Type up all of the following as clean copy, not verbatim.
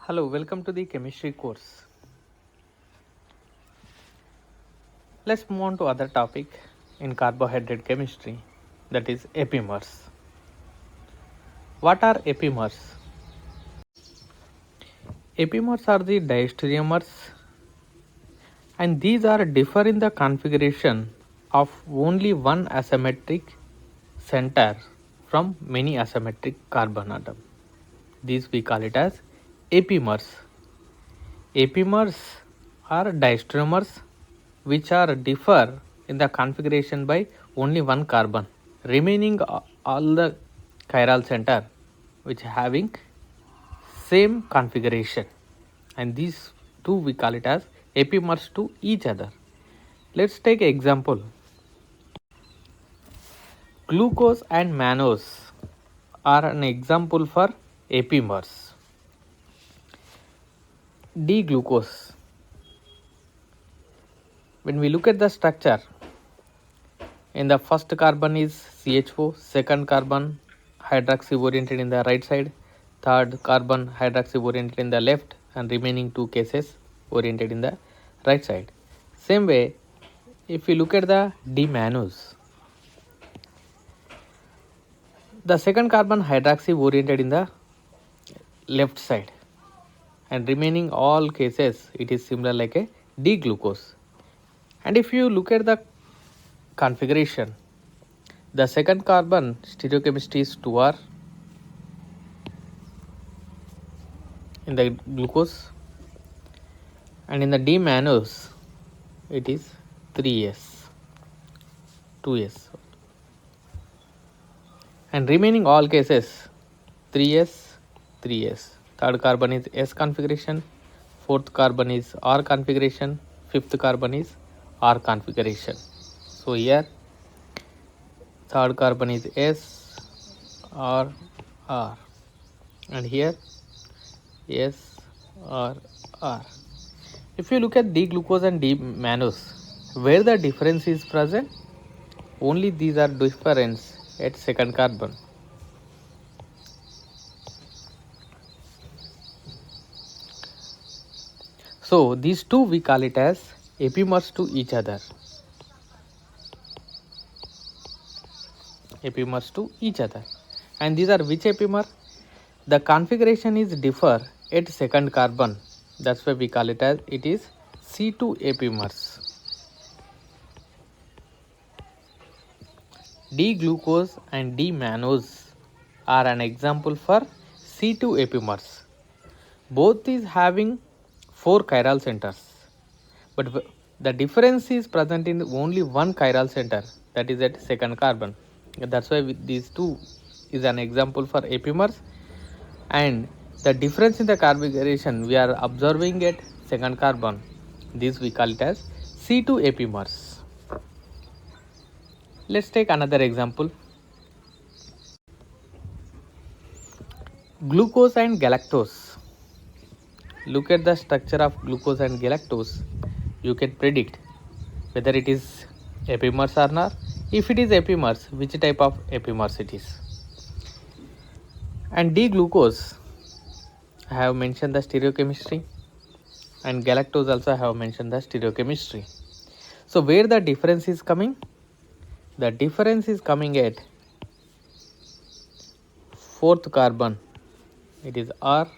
Hello, welcome to the chemistry course. Let's move on to other topic in carbohydrate chemistry, that is epimers. What are epimers? Epimers are the diastereomers and these are differ in the configuration of only one asymmetric center from many asymmetric carbon atom. These we call it as epimers. Epimers are diastereomers which are differ in the configuration by only one carbon, remaining all the chiral center which having same configuration, and these two we call it as epimers to each other. Let's take example. Glucose and mannose are an example for epimers. D-glucose. When we look at the structure, in the first carbon is CHO, second carbon hydroxy oriented in the right side, third carbon hydroxy oriented in the left, and remaining two cases oriented in the right side. Same way, if we look at the D-mannose, the second carbon hydroxy oriented in the left side, and remaining all cases it is similar like a D-glucose. And if you look at the configuration, the second carbon stereochemistry is 2R in the glucose, and in the D-mannose it is 3S, 2S, and remaining all cases 3S, 3S. Third carbon is S configuration, fourth carbon is R configuration, fifth carbon is R configuration. So here third carbon is S, R, R, and here S, R, R. If you look at D-glucose and D-mannose, where the difference is present, only these are difference at second carbon. So these two we call it as epimers to each other. Epimers to each other. And these are which epimer? The configuration is differ at second carbon. That's why we call it as it is C2 epimers. D-glucose and D-mannose are an example for C2 epimers. Both is having 4 chiral centers, but the difference is present in only one chiral center, that is at second carbon. That's why these two is an example for epimers, and the difference in the configuration we are observing at second carbon, this we call it as C2 epimers. Let's take another example. Glucose and galactose. Look at the structure of glucose and galactose. You can predict whether it is epimers or not. If it is epimers, which type of epimers it is. And D-glucose, I have mentioned the stereochemistry, and galactose also I have mentioned the stereochemistry. So where the difference is coming? The difference is coming at fourth carbon. It is R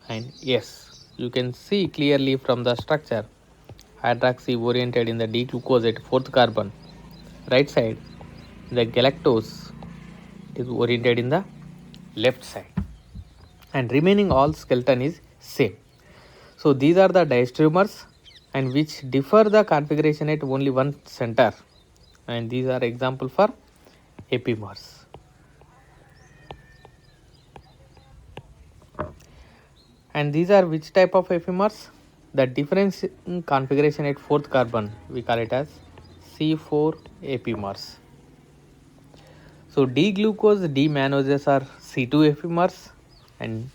and S. You can see clearly from the structure, hydroxy oriented in the D-glucose at fourth carbon, right side. The galactose is oriented in the left side, and remaining all skeleton is same. So these are the diastereomers and which differ the configuration at only one center, and these are example for epimers. And these are which type of epimers? The difference in configuration at fourth carbon, we call it as C4 epimers. So D-glucose, D-mannoses are C2 epimers, and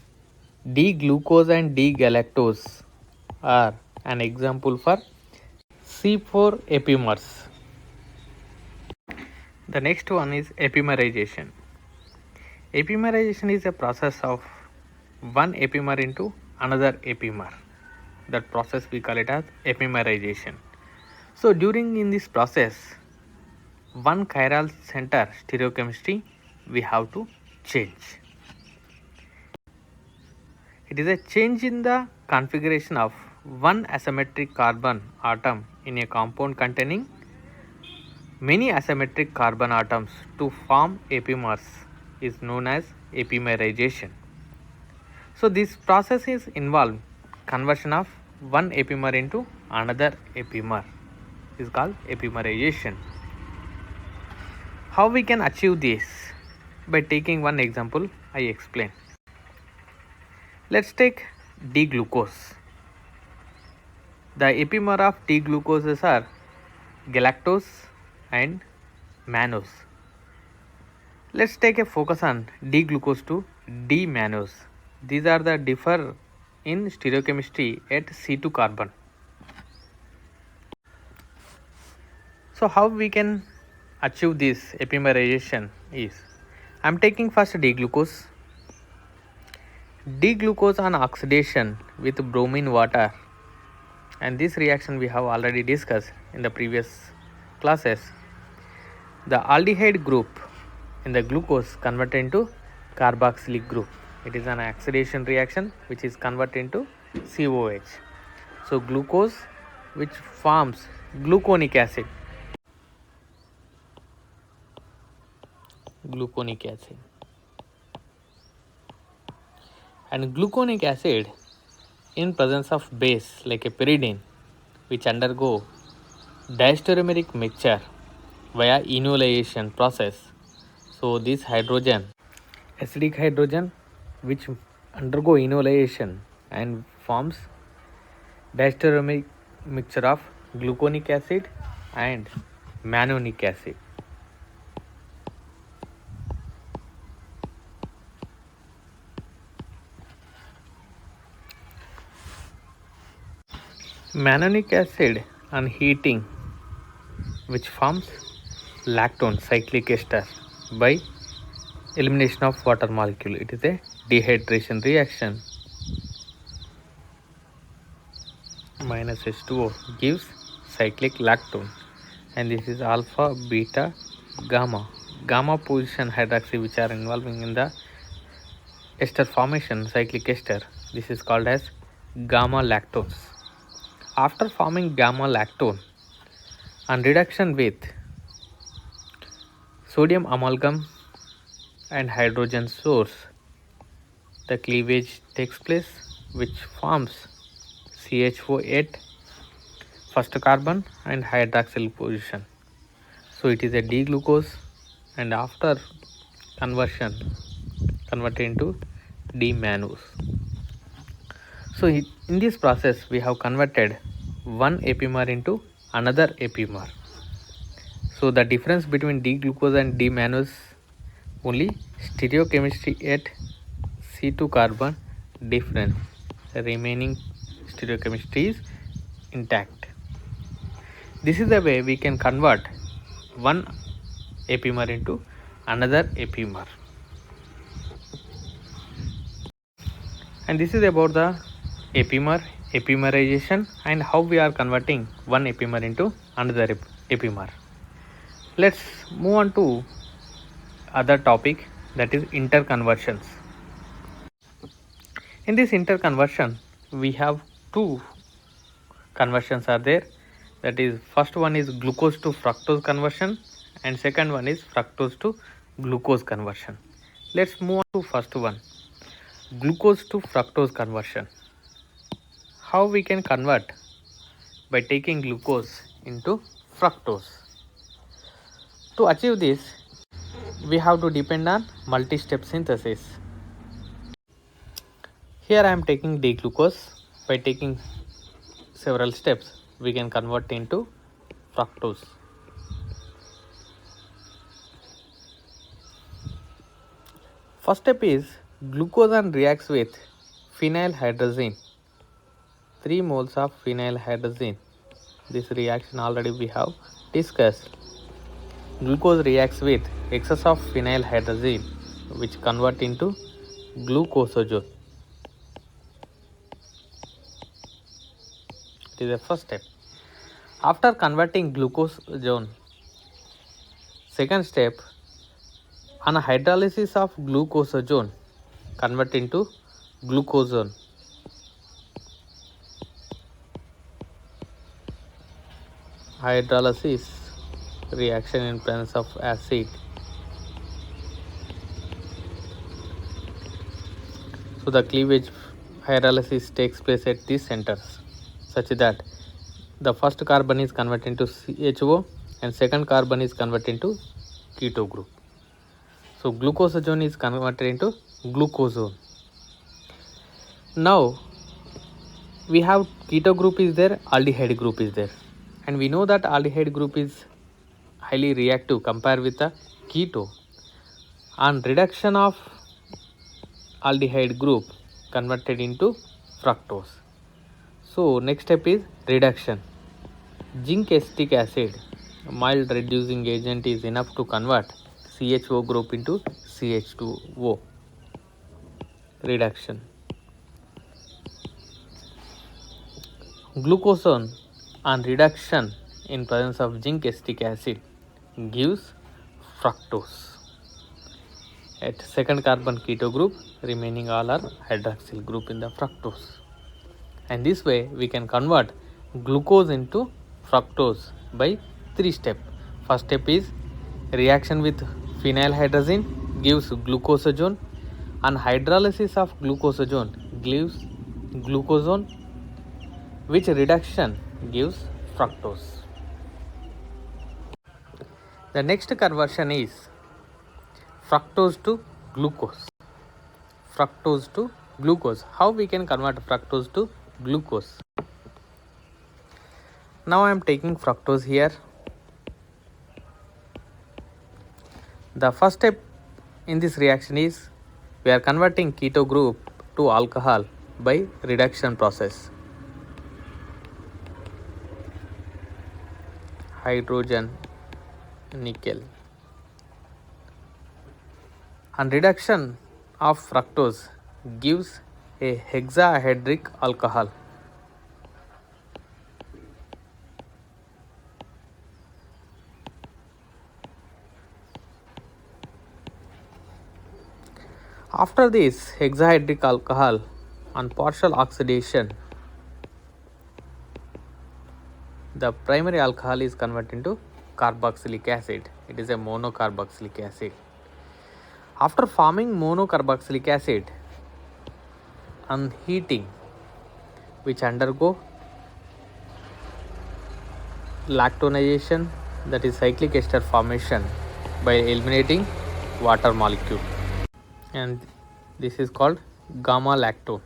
D-glucose and D-galactose are an example for C4 epimers. The next one is epimerization. Epimerization is a process of one epimer into another epimer. That process we call it as epimerization. So during in this process, one chiral center stereochemistry we have to change. It is a change in the configuration of one asymmetric carbon atom in a compound containing many asymmetric carbon atoms to form epimers is known as epimerization. So this process is involved conversion of one epimer into another epimer is called epimerization. How we can achieve this? By taking one example, I explain. Let's take D-glucose. The epimer of D-glucoses are galactose and mannose. Let's take a focus on D-glucose to D-mannose. These are the differ in stereochemistry at C2 carbon. So how we can achieve this epimerization is, I am taking first D-glucose. D-glucose on oxidation with bromine water, and this reaction we have already discussed in the previous classes. The aldehyde group in the glucose converted into carboxylic group. It is an oxidation reaction which is converted into COH. So glucose which forms gluconic acid. And gluconic acid in presence of base like a pyridine which undergo diastereomeric mixture via enolation process. So this hydrogen, acidic hydrogen which undergo enolation and forms diastereomeric mixture of gluconic acid and mannonic acid. Mannonic acid on heating which forms lactone cyclic ester by elimination of water molecule. It is a dehydration reaction. Minus H2O gives cyclic lactone, and this is alpha, beta, gamma position hydroxy which are involving in the ester formation, cyclic ester. This is called as gamma lactones. After forming gamma lactone, on reduction with sodium amalgam and hydrogen source, the cleavage takes place which forms CHO8 first carbon and hydroxyl position. So it is a D-glucose, and after converted into D-mannose. So in this process we have converted one epimer into another epimer. So the difference between D-glucose and D-mannose only stereochemistry at C2 carbon difference. The remaining stereochemistry is intact. This is the way we can convert one epimer into another epimer. And this is about the epimerization and how we are converting one epimer into another epimer. Let's move on to other topic, that is interconversions. In this interconversion we have two conversions are there, that is first one is glucose to fructose conversion and second one is fructose to glucose conversion. Let's move on to first one, glucose to fructose conversion. How we can convert? By taking glucose into fructose. To achieve this we have to depend on multi-step synthesis. Here I am taking D-glucose. By taking several steps we can convert into fructose. First step is glucose reacts with phenylhydrazine, 3 moles of phenylhydrazine. This reaction already we have discussed. Glucose reacts with excess of phenylhydrazine which convert into glucosazole. It is the first step. After converting glucosone, second step, on hydrolysis of glucosone, convert into glucosone. Hydrolysis reaction in presence of acid. So the cleavage hydrolysis takes place at these centers such that the first carbon is converted into CHO and second carbon is converted into keto group. So glucosone is converted into glucosone. Now we have keto group is there, aldehyde group is there, and we know that aldehyde group is highly reactive compared with the keto. On reduction of aldehyde group converted into fructose. So next step is reduction. Zinc acetic acid, a mild reducing agent, is enough to convert CHO group into CH2O. Reduction. Glucosone on reduction in presence of zinc acetic acid gives fructose. At second carbon keto group, remaining all are hydroxyl group in the fructose. And this way we can convert glucose into fructose by three steps. First step is reaction with phenylhydrazine gives glucosone. On hydrolysis of glucosone gives glucosone, which reduction gives fructose. The next conversion is fructose to glucose. Fructose to glucose. How we can convert fructose to glucose? Now I am taking fructose here. The first step in this reaction is we are converting keto group to alcohol by reduction process. Hydrogen nickel. And reduction of fructose gives a hexahedric alcohol. After this hexahedric alcohol, on partial oxidation, the primary alcohol is converted into carboxylic acid. It is a monocarboxylic acid. After forming monocarboxylic acid, on heating, which undergo lactonization, that is cyclic ester formation, by eliminating water molecule, and this is called gamma lactone.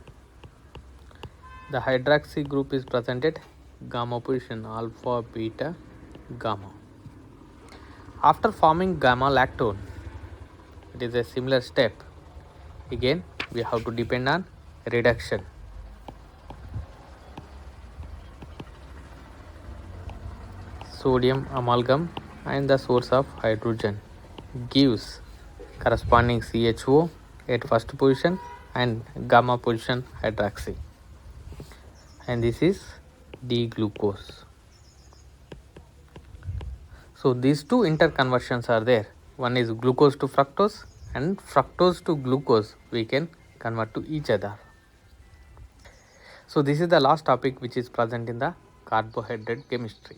The hydroxy group is present at gamma position, alpha, beta, gamma. After forming gamma lactone, it is a similar step. Again we have to depend on reduction. Sodium amalgam and the source of hydrogen gives corresponding CHO at first position and gamma position hydroxy, and this is D-glucose. So these two interconversions are there. One is glucose to fructose and fructose to glucose we can convert to each other. So this is the last topic which is present in the carbohydrate chemistry.